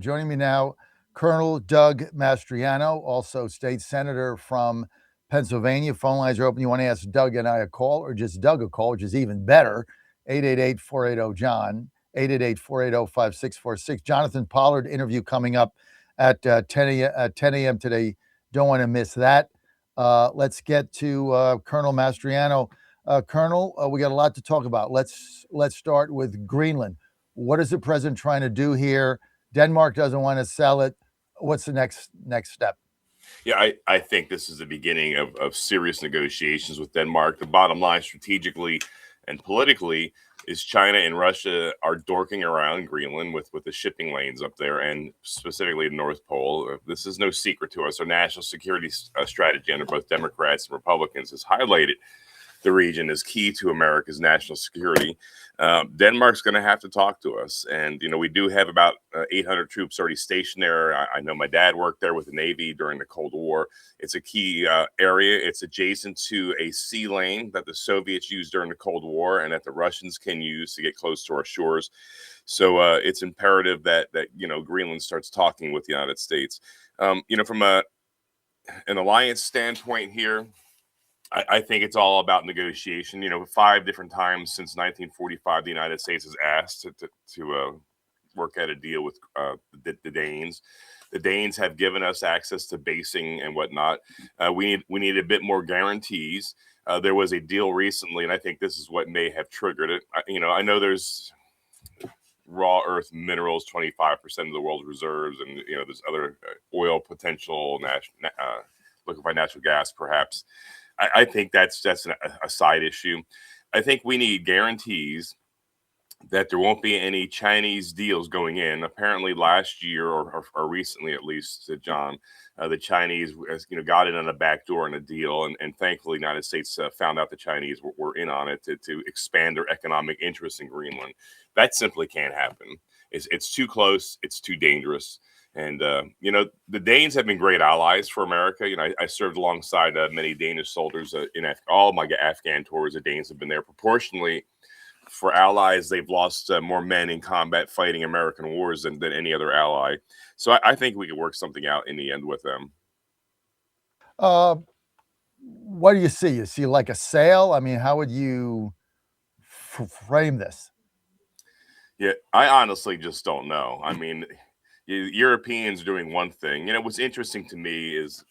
Joining me now, Colonel Doug Mastriano, also state senator from Pennsylvania. Phone lines are open. You want to ask Doug and I a call, or just Doug a call, which is even better. 888-480-JOHN, 888-480-5646. Jonathan Pollard interview coming up at 10 a.m. today. Don't want to miss that. Let's get to Colonel Mastriano. Colonel, we got a lot to talk about. Let's start with Greenland. What is the president trying to do here? Denmark doesn't want to sell it. What's the next step? Yeah, I think this is the beginning of serious negotiations with Denmark. The bottom line, strategically and politically, is China and Russia are dorking around Greenland with the shipping lanes up there, and specifically the North Pole. This is no secret to us. Our national security strategy under both Democrats and Republicans has highlighted the region is key to America's national security. Denmark's going to have to talk to us. And, we do have about 800 troops already stationed there. I know my dad worked there with the Navy during the Cold War. It's a key area. It's adjacent to a sea lane that the Soviets used during the Cold War and that the Russians can use to get close to our shores. So it's imperative that Greenland starts talking with the United States. From an alliance standpoint here, I think it's all about negotiation. 5 different times since 1945, the United States has asked to work out a deal with the Danes. The Danes have given us access to basing and whatnot. We need a bit more guarantees. There was a deal recently, and I think this is what may have triggered it. I know there's raw earth minerals, 25% of the world's reserves, and there's other oil potential, liquefied natural gas, perhaps. I think that's a side issue. I think we need guarantees that there won't be any Chinese deals going in. Apparently, last year or recently, at least, John, the Chinese got in on a back door in a deal, and thankfully, the United States found out the Chinese were in on it to expand their economic interests in Greenland. That simply can't happen. It's too close. It's too dangerous. And, the Danes have been great allies for America. I served alongside many Danish soldiers in all my Afghan tours. The Danes have been there. Proportionally, for allies, they've lost more men in combat fighting American wars than any other ally. So I think we could work something out in the end with them. What do you see? You see like a sale? I mean, how would you frame this? Yeah, I honestly just don't know. I mean, Europeans are doing one thing. What's interesting to me is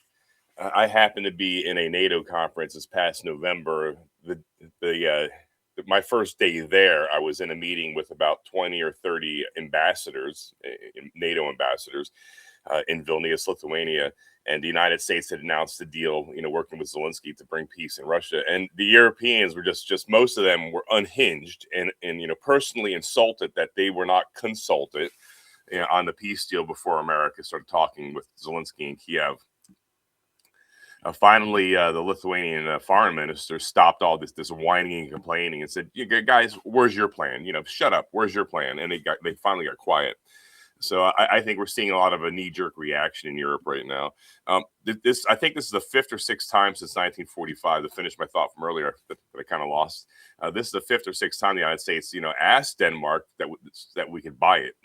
I happened to be in a NATO conference this past November. My first day there, I was in a meeting with about 20 or 30 ambassadors, NATO ambassadors, in Vilnius, Lithuania, and the United States had announced a deal, working with Zelensky to bring peace in Russia. And the Europeans were just most of them were unhinged and personally insulted that they were not consulted on the peace deal before America started talking with Zelensky in Kiev. Finally, the Lithuanian foreign minister stopped all this whining and complaining and said, "Guys, where's your plan? Shut up. Where's your plan?" And they finally got quiet. So I think we're seeing a lot of a knee-jerk reaction in Europe right now. I think this is the 5th or 6th time since 1945. To finish my thought from earlier that I kind of lost. This is the 5th or 6th time the United States, asked Denmark that we could buy it.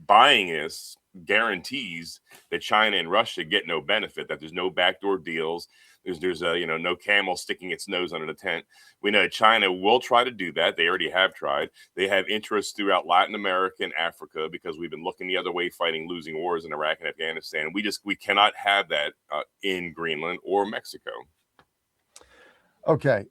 Buying is guarantees that China and Russia get no benefit, that there's no backdoor deals. There's no camel sticking its nose under the tent. We know China will try to do that. They already have tried. They have interests throughout Latin America and Africa because we've been looking the other way, fighting losing wars in Iraq and Afghanistan. We cannot have that in Greenland or Mexico. Okay,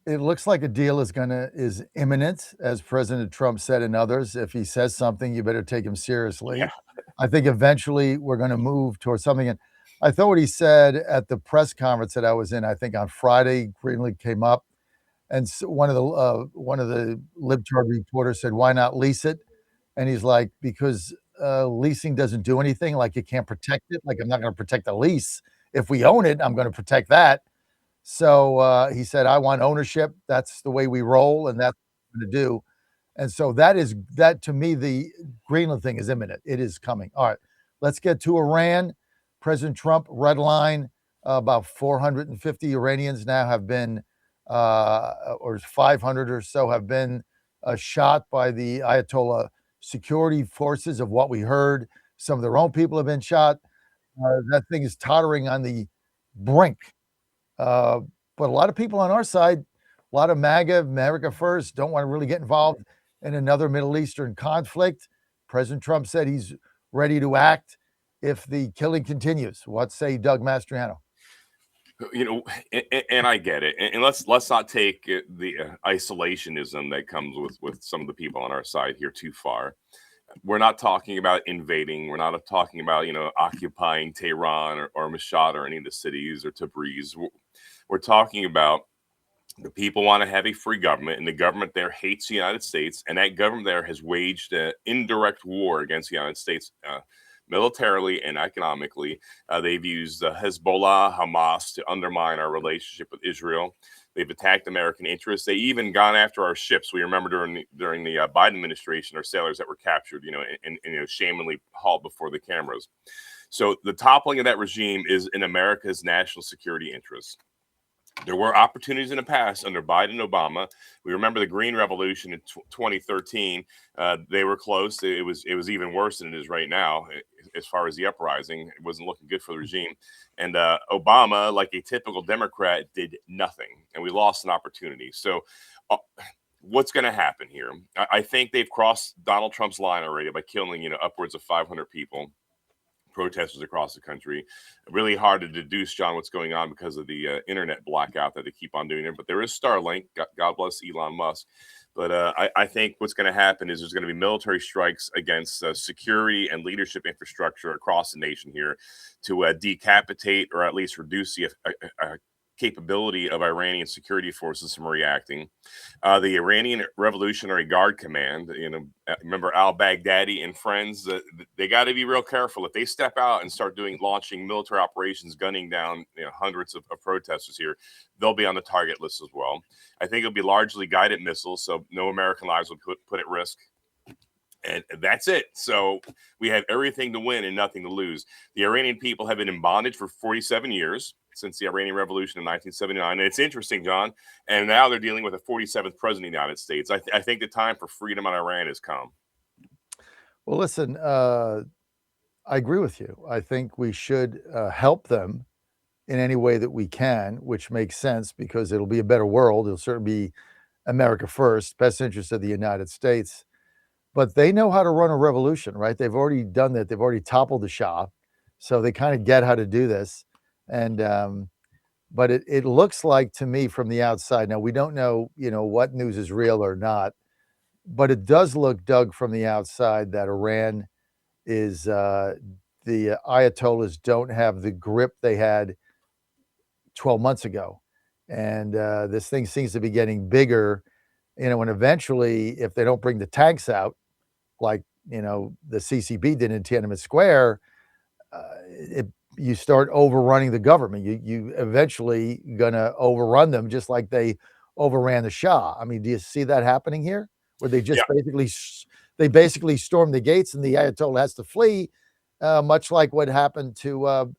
it looks like a deal is imminent, as President Trump said, and others. If he says something, you better take him seriously. Yeah. I think eventually we're going to move towards something. And I thought what he said at the press conference that I was in, I think on Friday, Greenland came up, and one of the libtard reporters said, "Why not lease it?" And he's like, "Because leasing doesn't do anything. Like you can't protect it. Like I'm not going to protect the lease. If we own it, I'm going to protect that." So he said, "I want ownership. That's the way we roll, and that's what I'm going to do." And so that to me, the Greenland thing is imminent. It is coming. All right, let's get to Iran. President Trump, red line, about 450 Iranians now have been, or 500 or so have been shot by the Ayatollah security forces of what we heard. Some of their own people have been shot. That thing is tottering on the brink. Uh, but a lot of people on our side, a lot of MAGA, America First, don't want to really get involved in another Middle Eastern conflict. President Trump said he's ready to act if the killing continues. What say Doug Mastriano? You know, and I get it. And let's not take the isolationism that comes with some of the people on our side here too far. We're not talking about invading. We're not talking about occupying Tehran or Mashhad or any of the cities or Tabriz. We're talking about the people want to have a free government, and the government there hates the United States, and that government there has waged an indirect war against the United States. Militarily and economically, they've used Hezbollah, Hamas to undermine our relationship with Israel. They've attacked American interests. They even gone after our ships. We remember during the Biden administration, our sailors that were captured, and shamefully hauled before the cameras. So the toppling of that regime is in America's national security interests. There were opportunities in the past under Biden and Obama. We remember the Green Revolution in 2013. They were close. It was even worse than it is right now as far as the uprising. It wasn't looking good for the regime. And Obama, like a typical Democrat, did nothing. And we lost an opportunity. So what's going to happen here? I think they've crossed Donald Trump's line already by killing, upwards of 500 people. Protesters across the country. Really hard to deduce, John, what's going on because of the internet blackout that they keep on doing there. But there is Starlink. God bless Elon Musk. But I think what's going to happen is there's going to be military strikes against security and leadership infrastructure across the nation here to decapitate or at least reduce the capability of Iranian security forces from reacting. The Iranian Revolutionary Guard Command, remember al-Baghdadi and friends, they got to be real careful. If they step out and start launching military operations, gunning down hundreds of protesters here, they'll be on the target list as well. I think it'll be largely guided missiles, so no American lives will put at risk. And that's it. So we have everything to win and nothing to lose. The Iranian people have been in bondage for 47 years since the Iranian Revolution in 1979. And it's interesting, John. And now they're dealing with a 47th president of the United States. I think the time for freedom on Iran has come. Well, listen, I agree with you. I think we should help them in any way that we can, which makes sense because it'll be a better world. It'll certainly be America first, best interest of the United States. But they know how to run a revolution, right? They've already done that. They've already toppled the Shah. So they kind of get how to do this. And, but it looks like to me from the outside, now we don't know, what news is real or not, but it does look, Doug, from the outside that Iran is, the Ayatollahs don't have the grip they had 12 months ago. And this thing seems to be getting bigger, and eventually, if they don't bring the tanks out, like, the CCP did in Tiananmen Square, you start overrunning the government. You eventually gonna overrun them just like they overran the Shah. I mean, do you see that happening here? Where they just basically storm the gates and the Ayatollah has to flee, much like what happened to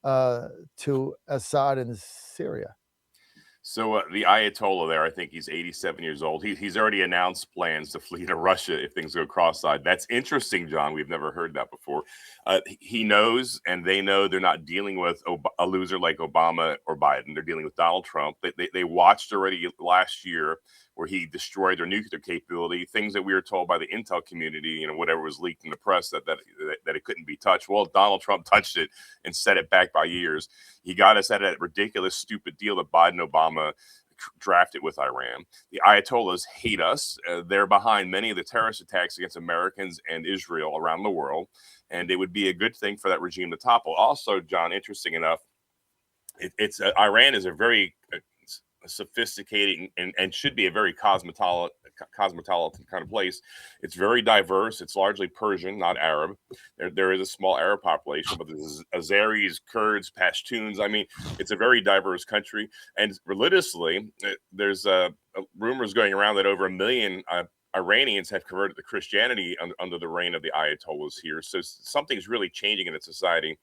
Assad in Syria. So the Ayatollah there, I think he's 87 years old. He's already announced plans to flee to Russia if things go cross-eyed. That's interesting, John. We've never heard that before. He knows, and they know they're not dealing with a loser like Obama or Biden. They're dealing with Donald Trump. They watched already last year where he destroyed their nuclear capability, things that we were told by the intel community, whatever was leaked in the press that it couldn't be touched. Well, Donald Trump touched it and set it back by years. He got us out of that ridiculous, stupid deal that Biden and Obama drafted with Iran. The Ayatollahs hate us. They're behind many of the terrorist attacks against Americans and Israel around the world. And it would be a good thing for that regime to topple. Also, John, interesting enough, Iran is a very sophisticated and should be a very cosmopolitan kind of place. It's very diverse. It's largely Persian, not Arab. There is a small Arab population, but there's Azeris, Kurds, Pashtuns. I mean, it's a very diverse country. And religiously, there's rumors going around that over 1 million Iranians have converted to Christianity under the reign of the Ayatollahs here. So something's really changing in its society.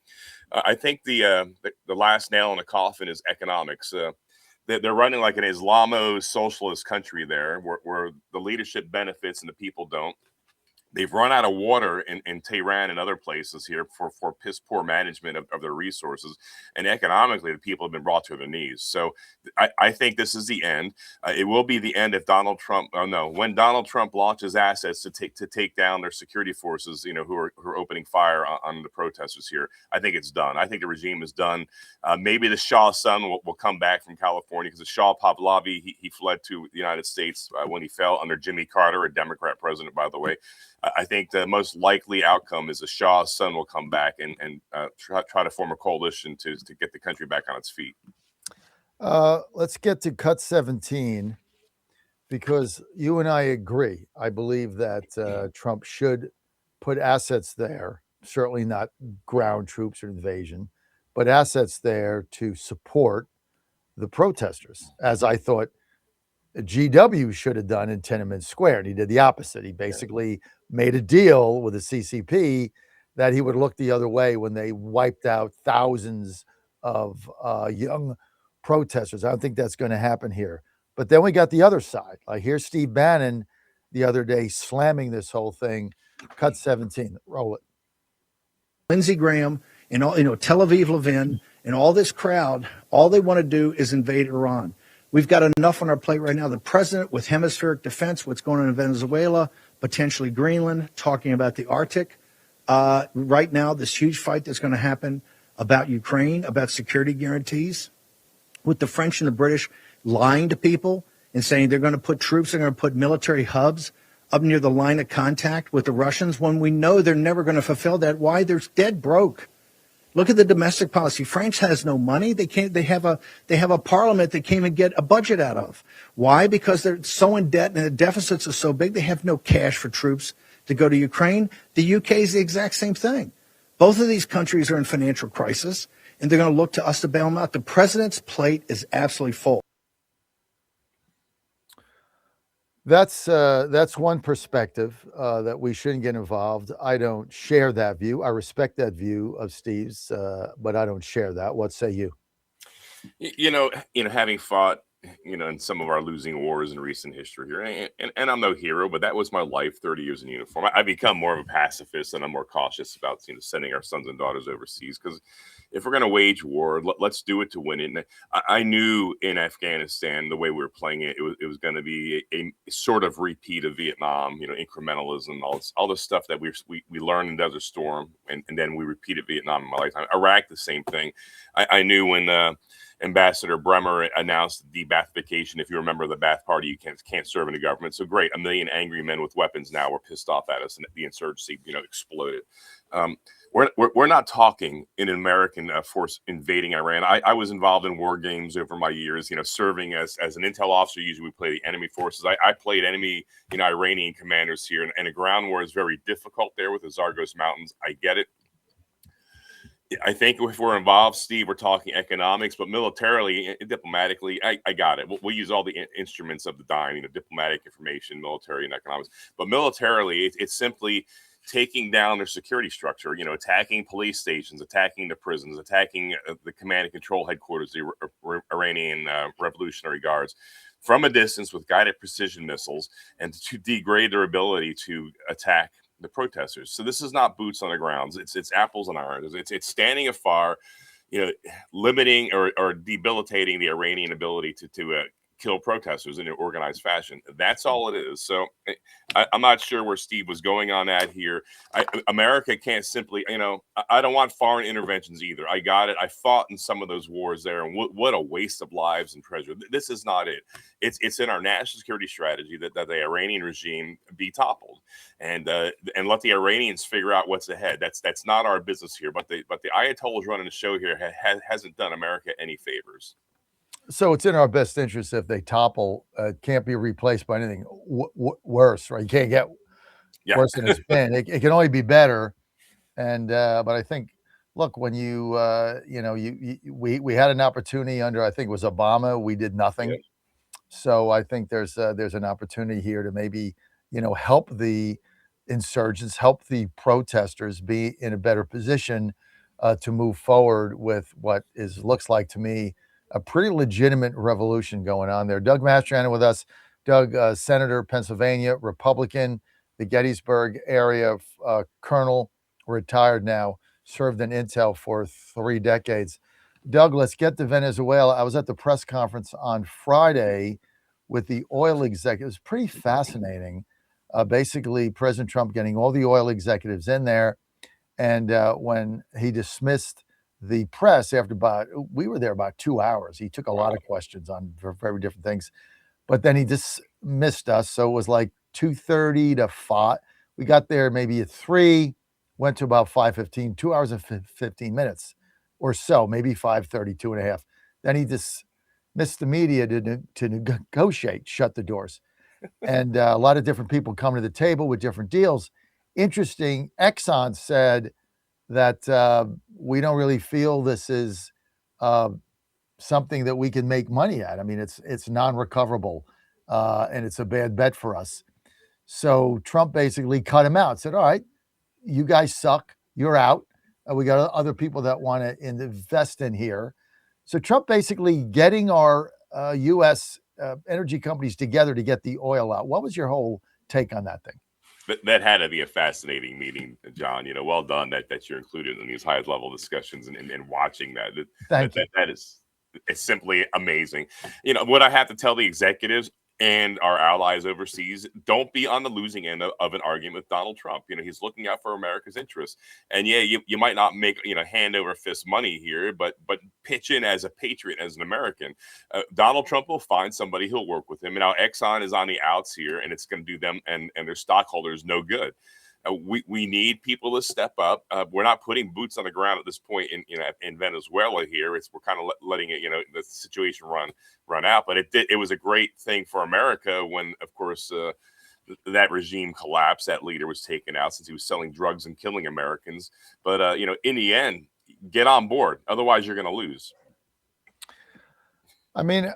I think the last nail in the coffin is economics. They're running like an Islamo socialist country there where the leadership benefits and the people don't. they've run out of water in Tehran and other places here for piss poor management of their resources. And economically, the people have been brought to their knees. So I think this is the end. It will be the end if Donald Trump, oh no, when Donald Trump launches assets to take down their security forces, who are opening fire on the protesters here. I think it's done. I think the regime is done. Maybe the Shah's son will come back from California, because the Shah Pahlavi, he fled to the United States when he fell under Jimmy Carter, a Democrat president, by the way. I think the most likely outcome is the Shah's son will come back and try to form a coalition to get the country back on its feet. Let's get to cut 17, because you and I agree. I believe that Trump should put assets there, certainly not ground troops or invasion, but assets there to support the protesters, as I thought GW should have done in Tiananmen Square. And he did the opposite. He basically made a deal with the CCP that he would look the other way when they wiped out thousands of young protesters. I don't think that's going to happen here. But then we got the other side. Like, here's Steve Bannon the other day slamming this whole thing. Cut 17. Roll it. Lindsey Graham and all, Tel Aviv Levin and all this crowd, all they want to do is invade Iran. We've got enough on our plate right now. The president with hemispheric defense, what's going on in Venezuela, potentially Greenland, talking about the Arctic. Right now, this huge fight that's going to happen about Ukraine, about security guarantees, with the French and the British lying to people and saying they're going to put troops, they're going to put military hubs up near the line of contact with the Russians, when we know they're never going to fulfill that. Why? They're dead broke. Look at the domestic policy. France has no money. They can't. They have a parliament they can't even get a budget out of. Why? Because they're so in debt and the deficits are so big. They have no cash for troops to go to Ukraine. The UK is the exact same thing. Both of these countries are in financial crisis, and they're going to look to us to bail them out. The president's plate is absolutely full. That's one perspective, that we shouldn't get involved. I don't share that view. I respect that view of Steve's, but I don't share that. What say you? Having fought, in some of our losing wars in recent history here, and I'm no hero, but that was my life, 30 years in uniform. I become more of a pacifist, and I'm more cautious about sending our sons and daughters overseas, because if we're going to wage war, let's do it to win it. And I knew in Afghanistan, the way we were playing it, it was going to be a sort of repeat of Vietnam, incrementalism, all the stuff that we learned in Desert Storm, and then we repeated Vietnam in my lifetime. Iraq, the same thing. I knew when Ambassador Bremer announced de-Baathification. If you remember the Ba'ath Party, you can't serve in the government. So great, a million angry men with weapons now were pissed off at us, and the insurgency, exploded. We're not talking in an American force invading Iran. I was involved in war games over my years, serving as an intel officer. Usually we play the enemy forces. I played enemy, Iranian commanders here, and a ground war is very difficult there with the Zagros Mountains. I get it. I think if we're involved, Steve, we're talking economics, but militarily, diplomatically, I got it. We'll use all the instruments of the dime, diplomatic information, military, and economics. But militarily, it's simply taking down their security structure, attacking police stations, attacking the prisons, attacking the command and control headquarters, the Iranian Revolutionary Guards, from a distance with guided precision missiles, and to degrade their ability to attack the protesters. So this is not boots on the ground. It's apples and oranges. It's standing afar, limiting or debilitating the Iranian ability to kill protesters in an organized fashion. That's all it is. So I'm not sure where Steve was going on that here. America can't simply, I don't want foreign interventions either. I got it. I fought in some of those wars there, and what a waste of lives and treasure. This is not it. It's in our national security strategy that the Iranian regime be toppled, and let the Iranians figure out what's ahead. That's not our business here. But the Ayatollahs running the show here hasn't done America any favors. So it's in our best interest if they topple. Can't be replaced by anything worse, right? You can't get worse than it's been. It can only be better. And but I think, look, when we had an opportunity under, I think it was Obama, we did nothing. Yeah. So I think there's an opportunity here to maybe help the insurgents, help the protesters be in a better position to move forward with what looks like to me a pretty legitimate revolution going on there. Doug Mastriano with us. Doug, Senator, Pennsylvania, Republican, the Gettysburg area colonel, retired now, served in intel for 3 decades. Doug, let's get to Venezuela. I was at the press conference on Friday with the oil executives. Pretty fascinating. Basically, President Trump getting all the oil executives in there. And when he dismissed the press we were there about 2 hours. He took a lot of questions on very different things, but then he dismissed us. So it was like 2:30 to 5. We got there maybe at 3, went to about 5:15, 2 hours and 15 minutes or so, maybe 5:30, 2.5. Then he dismissed the media to negotiate, shut the doors. And a lot of different people coming to the table with different deals. Interesting, Exxon said that we don't really feel this is something that we can make money at. I mean, it's non-recoverable, and it's a bad bet for us. So Trump basically cut him out, said, all right, you guys suck, you're out. We got other people that want to invest in here. So Trump basically getting our U.S. Energy companies together to get the oil out. What was your whole take on that thing? That had to be a fascinating meeting, John. Well done that you're included in these high level discussions and watching that. Thank you. That is, it's simply amazing. What I have to tell the executives and our allies overseas: don't be on the losing end of an argument with Donald Trump. He's looking out for America's interests. And yeah, you might not make hand over fist money here, but pitch in as a patriot, as an American. Donald Trump will find somebody who'll work with him. And now Exxon is on the outs here, and it's going to do them and their stockholders no good. We need people to step up. We're not putting boots on the ground at this point in Venezuela here. We're kind of letting it, the situation run out. But it was a great thing for America when, of course, that regime collapsed. That leader was taken out since he was selling drugs and killing Americans. But in the end, get on board. Otherwise, you're going to lose. I mean,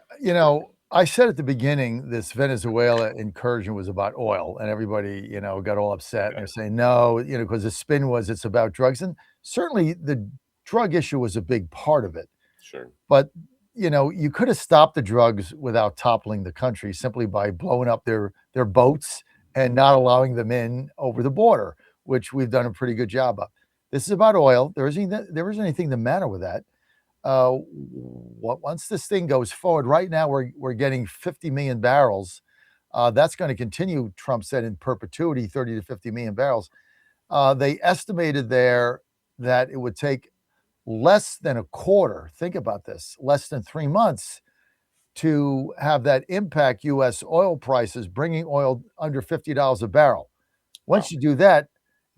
I said at the beginning, this Venezuela incursion was about oil, and everybody, got all upset. And they're saying, no, because the spin was it's about drugs. And certainly the drug issue was a big part of it. Sure. But, you could have stopped the drugs without toppling the country simply by blowing up their boats and not allowing them in over the border, which we've done a pretty good job of. This is about oil. There isn't anything the matter with that. Once this thing goes forward, right now we're getting 50 million barrels. That's going to continue, Trump said, in perpetuity, 30 to 50 million barrels. They estimated there that it would take less than a quarter, think about this, less than 3 months to have that impact U.S. oil prices, bringing oil under $50 a barrel. Once you do that,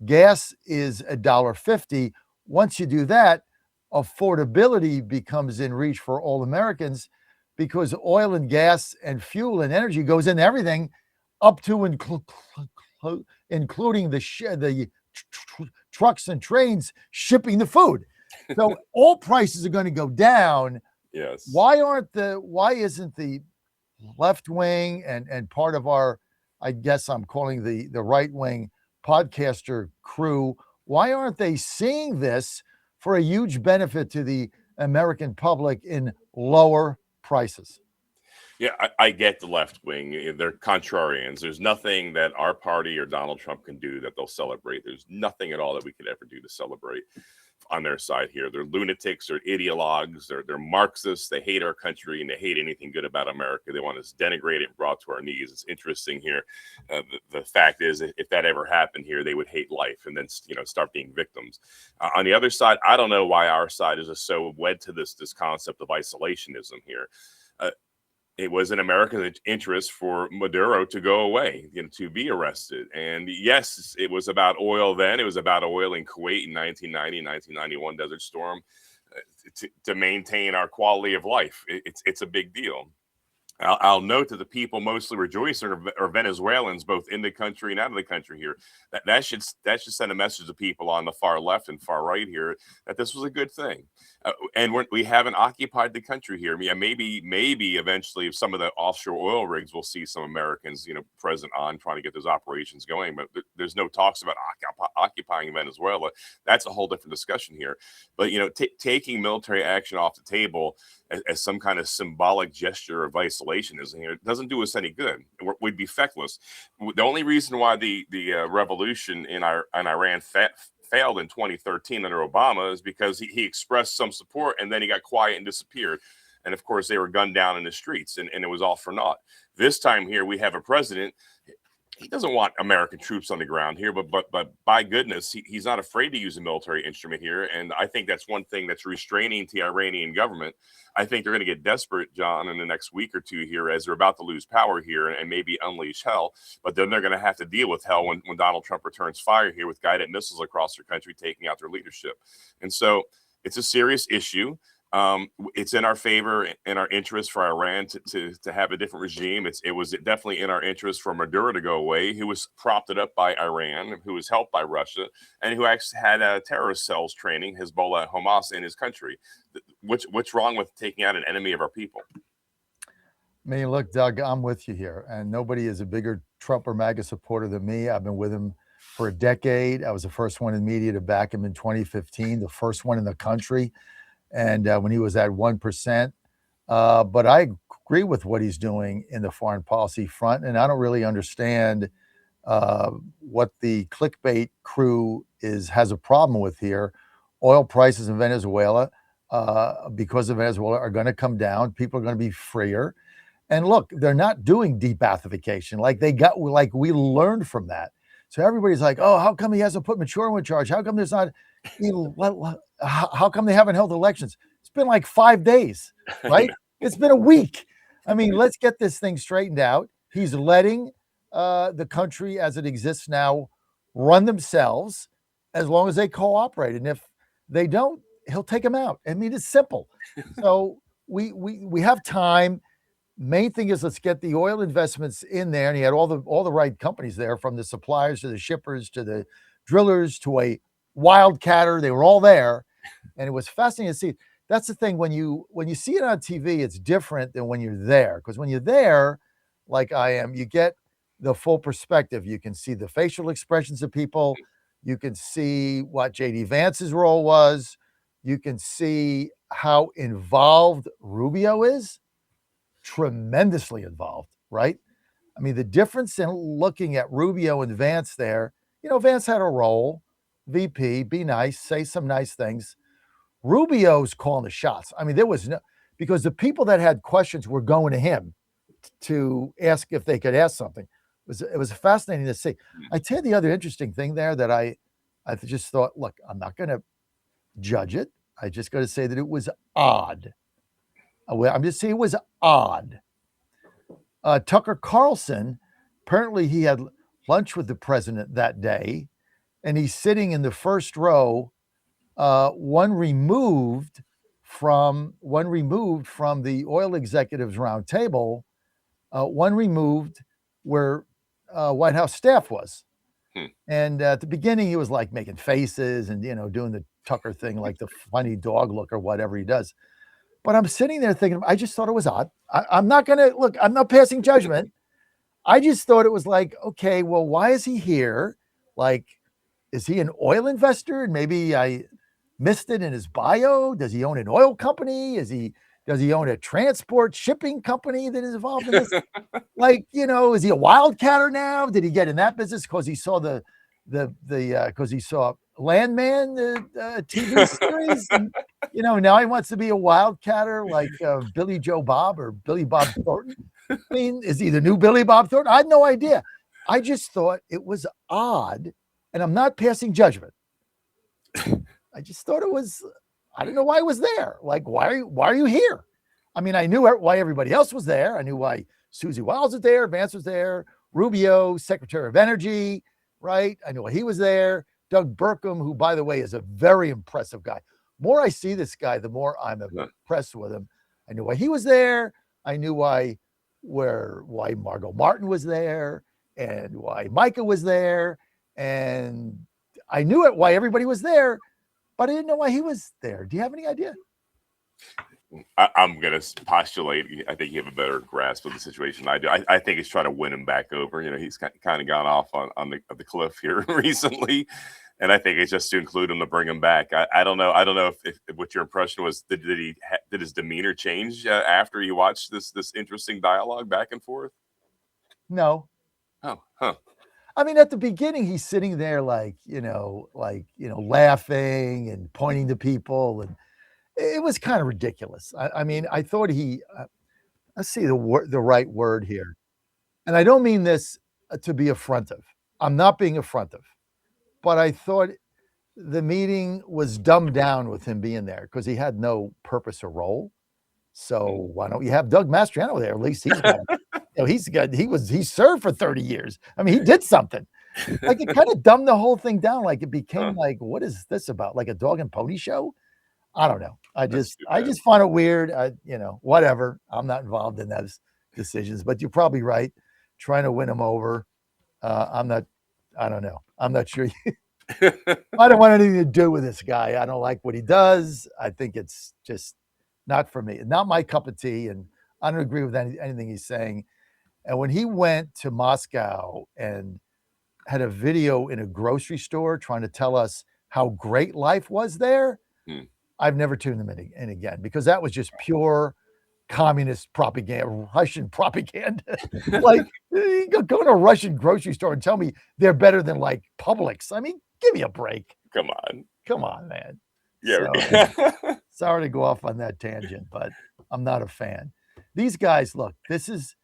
gas is $1.50. Once you do that, affordability becomes in reach for all Americans, because oil and gas and fuel and energy goes into everything, up to including the trucks and trains shipping the food. So all prices are going to go down. Yes. Why isn't the left wing and part of our, I guess I'm calling the right wing podcaster crew, why aren't they seeing this for a huge benefit to the American public in lower prices? Yeah, I get the left wing. They're contrarians. There's nothing that our party or Donald Trump can do that they'll celebrate. There's nothing at all that we could ever do to celebrate on their side here. They're lunatics, they're ideologues, they're Marxists. They hate our country and they hate anything good about America. They want us denigrated and brought to our knees. It's interesting here. The fact is, if that ever happened here, they would hate life and then start being victims. On the other side, I don't know why our side is just so wed to this concept of isolationism here. It was in America's interest for Maduro to go away, to be arrested. And yes, it was about oil then. It was about oil in Kuwait in 1990, 1991 Desert Storm, to maintain our quality of life. It's a big deal. I'll note that the people mostly rejoicing are Venezuelans, both in the country and out of the country here. That should send a message to people on the far left and far right here that this was a good thing. And we haven't occupied the country here. Yeah, maybe eventually, if some of the offshore oil rigs, will see some Americans, present on trying to get those operations going. But there's no talks about occupying Venezuela. That's a whole different discussion here. But taking military action off the table as some kind of symbolic gesture of isolation isolationism here. It doesn't do us any good. We'd be feckless. The only reason why the revolution in Iran failed in 2013 under Obama is because he expressed some support and then he got quiet and disappeared. And of course, they were gunned down in the streets, and it was all for naught. This time here, we have a president. He doesn't want American troops on the ground here, but by goodness, he's not afraid to use a military instrument here. And I think that's one thing that's restraining the Iranian government. I think they're going to get desperate, John, in the next week or two here as they're about to lose power here and maybe unleash hell. But then they're going to have to deal with hell when Donald Trump returns fire here with guided missiles across their country, taking out their leadership. And so it's a serious issue. It's in our favor, in our interest for Iran to have a different regime. It was definitely in our interest for Maduro to go away, who was propped up by Iran, who was helped by Russia, and who actually had terrorist cells training Hezbollah, Hamas in his country. What's wrong with taking out an enemy of our people? I mean, look, Doug, I'm with you here, and nobody is a bigger Trump or MAGA supporter than me. I've been with him for a decade. I was the first one in media to back him in 2015, the first one in the country. And when he was at 1%. But I agree with what he's doing in the foreign policy front. And I don't really understand what the clickbait crew has a problem with here. Oil prices in Venezuela, because of Venezuela, are going to come down. People are going to be freer. And look, they're not doing debathification like we learned from that. So everybody's like, oh, how come he hasn't put Maduro in charge? How come there's not, how come they haven't held elections? It's been like 5 days, right? It's been a week. I mean, let's get this thing straightened out. He's letting the country as it exists now run themselves as long as they cooperate. And if they don't, he'll take them out. I mean, it's simple. So we have time. Main thing is let's get the oil investments in there. And he had all the right companies there, from the suppliers to the shippers to the drillers to a wildcatter. They were all there. And it was fascinating to see. That's the thing. When you see it on TV, it's different than when you're there. Because when you're there, like I am, you get the full perspective. You can see the facial expressions of people. You can see what J.D. Vance's role was. You can see how involved Rubio is. Tremendously involved, right? I mean, the difference in looking at Rubio and Vance there, Vance had a role, VP, be nice, say some nice things. Rubio's calling the shots. I mean, there was no, because the people that had questions were going to him to ask if they could ask something. It was fascinating to see. I tell you the other interesting thing there that I just thought, look, I'm not going to judge it. I just got to say that it was odd. I'm just saying it was odd. Tucker Carlson, apparently he had lunch with the president that day, and he's sitting in the first row, one removed from the oil executives round table, one removed where White House staff was. And at the beginning, he was like making faces and, doing the Tucker thing, like the funny dog look or whatever he does. But I'm sitting there thinking, I just thought it was odd. I'm not going to look, I'm not passing judgment. I just thought it was like, okay, well, why is he here? Like, is he an oil investor? And maybe I missed it in his bio. Does he own an oil company? Does he own a transport shipping company that is involved in this? Like, is he a wildcatter now? Did he get in that business because he saw because he saw Landman, the TV series? And, now he wants to be a wildcatter like Billy Joe Bob or Billy Bob Thornton. I mean, is he the new Billy Bob Thornton? I had no idea. I just thought it was odd, and I'm not passing judgment. I just thought it was, I don't know why it was there. Like, why are you here? I mean, I knew why everybody else was there. I knew why Susie Wiles was there, Vance was there, Rubio, Secretary of Energy, right? I knew why he was there. Doug Burkham, who, by the way, is a very impressive guy. More I see this guy, the more I'm impressed with him. I knew why he was there. I knew why Margot Martin was there and why Micah was there. And I knew why everybody was there, but I didn't know why he was there. Do you have any idea? I'm going to postulate. I think you have a better grasp of the situation than I do. I think he's trying to win him back over. He's kind of gone off on the cliff here recently. And I think it's just to include him to bring him back. I don't know. I don't know if what your impression was. Did his demeanor change after he watched this interesting dialogue back and forth? No. Oh, huh. I mean, at the beginning, he's sitting there like laughing and pointing to people, and it was kind of ridiculous. I mean, I thought let's see the right word here, and I don't mean this to be affrontive. I'm not being affrontive, but I thought the meeting was dumbed down with him being there because he had no purpose or role. So why don't you have Doug Mastriano there? At least he's got, he served for 30 years. I mean, he did something. Like it kind of dumbed the whole thing down. Like it became like, what is this about? Like a dog and pony show? I don't know. I just find it weird. Whatever. I'm not involved in those decisions, but you're probably right. Trying to win him over. I don't know. I'm not sure. I don't want anything to do with this guy. I don't like what he does. I think it's just not for me. Not my cup of tea. And I don't agree with anything he's saying. And when he went to Moscow and had a video in a grocery store trying to tell us how great life was there, I've never tuned him in again, because that was just pure communist propaganda, Russian propaganda. Like, go to a Russian grocery store and tell me they're better than like Publix. I mean, give me a break. Come on, man. Yeah. So, sorry to go off on that tangent, but I'm not a fan. These guys, look, this is,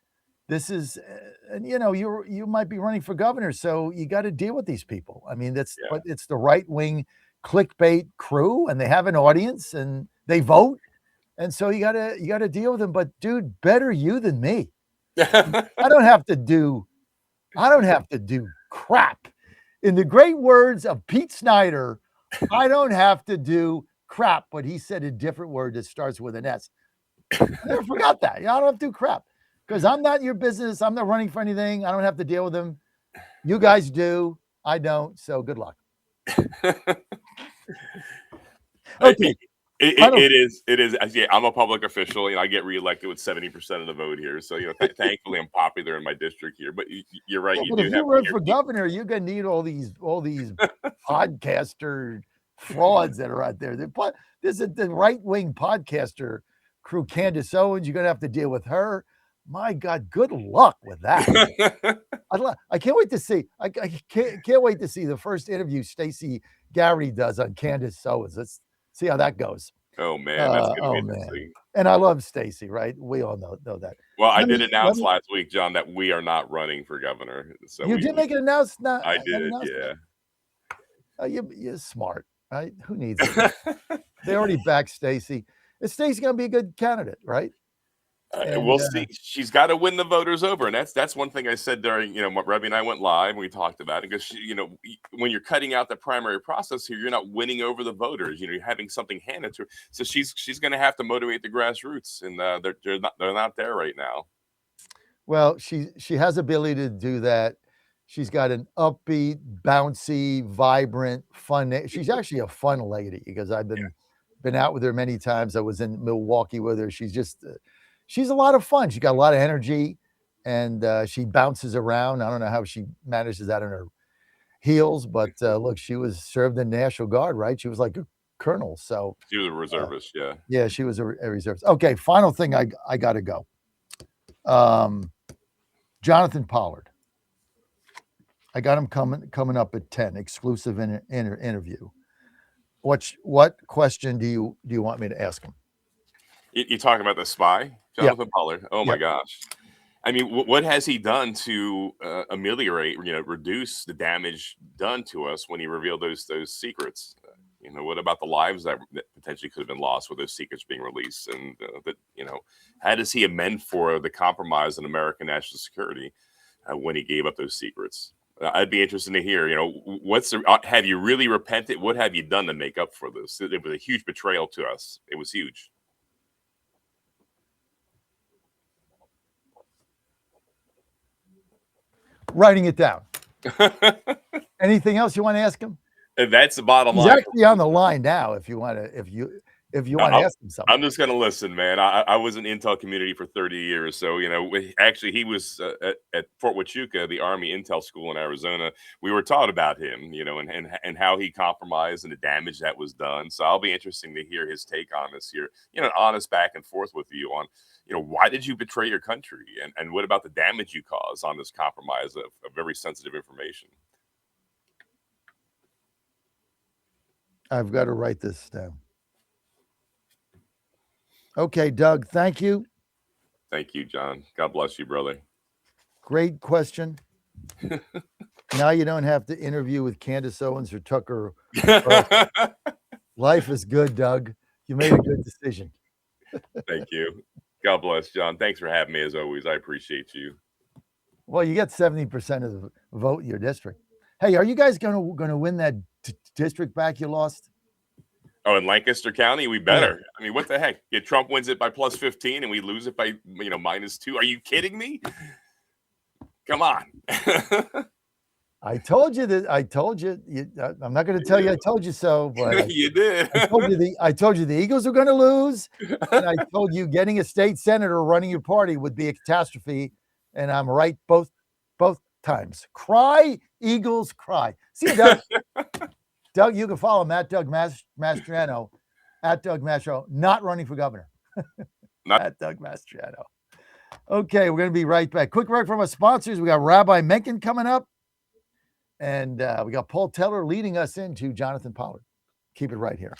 and you might be running for governor, so you got to deal with these people. I mean, but it's the right wing clickbait crew, and they have an audience, and they vote, and so you gotta deal with them. But dude, better you than me. I don't have to do crap. In the great words of Pete Snyder, I don't have to do crap, but he said a different word that starts with an S. I never forgot that. I don't have to do crap because I'm not in your business. I'm not running for anything. I don't have to deal with them. You guys do. I don't. So good luck. Okay. It is. Yeah, I'm a public official. I get reelected with 70% of the vote here. So, thankfully, I'm popular in my district here. But you're right. Yeah, but if you run for governor, you're gonna need all these podcaster frauds that are out there. There's the right wing podcaster crew, Candace Owens. You're gonna have to deal with her. My God, good luck with that. I can't wait to see. I can't wait to see the first interview Stacey Garrity does on Candace Owens. Let's see how that goes. Oh man, that's gonna be interesting. Man. And I love Stacey, right? We all know that. Well, I did announce last week, John, that we are not running for governor. So you did make an announcement. I did, yeah. You're smart, right? Who needs it? They already backed Stacey. Is Stacey going to be a good candidate, right? We'll see. She's got to win the voters over, and that's one thing I said during Rebby and I went live and we talked about it, because when you're cutting out the primary process here, you're not winning over the voters. You're having something handed to her, so she's going to have to motivate the grassroots, and they're not there right now. Well, she has ability to do that. She's got an upbeat, bouncy, vibrant, fun. She's actually a fun lady, because I've been out with her many times. I was in Milwaukee with her. She's a lot of fun. She got a lot of energy, and she bounces around. I don't know how she manages that in her heels, but look, she was served in National Guard, right? She was like a colonel. So she was a reservist, yeah. Yeah, she was a reservist. Okay, final thing, I got to go. Jonathan Pollard. I got him coming up at 10, exclusive interview. What question do you want me to ask him? You talking about the spy, Jonathan Pollard? Oh my gosh! I mean, what has he done to ameliorate, reduce the damage done to us when he revealed those secrets? What about the lives that potentially could have been lost with those secrets being released? And how does he amend for the compromise in American national security when he gave up those secrets? I'd be interested to hear. Have you really repented? What have you done to make up for this? It was a huge betrayal to us. It was huge. Writing it down. Anything else you want to ask him? And that's the bottom line. He's actually on the line now. If you want to, if you want to ask him something. I'm just going to listen, man. I was in intel community for 30 years. So, actually he was at Fort Huachuca, the Army Intel School in Arizona. We were taught about him, and how he compromised and the damage that was done. So I'll be interesting to hear his take on this here, an honest back and forth with you on, why did you betray your country? And what about the damage you caused on this compromise of very sensitive information? I've got to write this down. Okay, Doug, thank you. Thank you, John. God bless you, brother. Great question. Now you don't have to interview with Candace Owens or Tucker. Life is good, Doug. You made a good decision. Thank you. God bless, John. Thanks for having me as always. I appreciate you. Well, you get 70% of the vote in your district. Hey, are you guys gonna win that district back you lost? Oh, in Lancaster County, we better. Yeah. I mean, what the heck? Yeah, Trump wins it by plus 15 and we lose it by, -2. Are you kidding me? Come on. I told you that. I told you. I'm not going to tell you I told you so, but you did. I told you the Eagles are going to lose, and I told you getting a state senator running your party would be a catastrophe, and I'm right both times. Cry, Eagles, cry. See you, Doug. Doug, you can follow him at Doug Mastriano, at Doug Mastriano, not running for governor. At Doug Mastriano. Okay, we're going to be right back. Quick word from our sponsors. We got Rabbi Mencken coming up, and we got Paul Teller leading us into Jonathan Pollard. Keep it right here.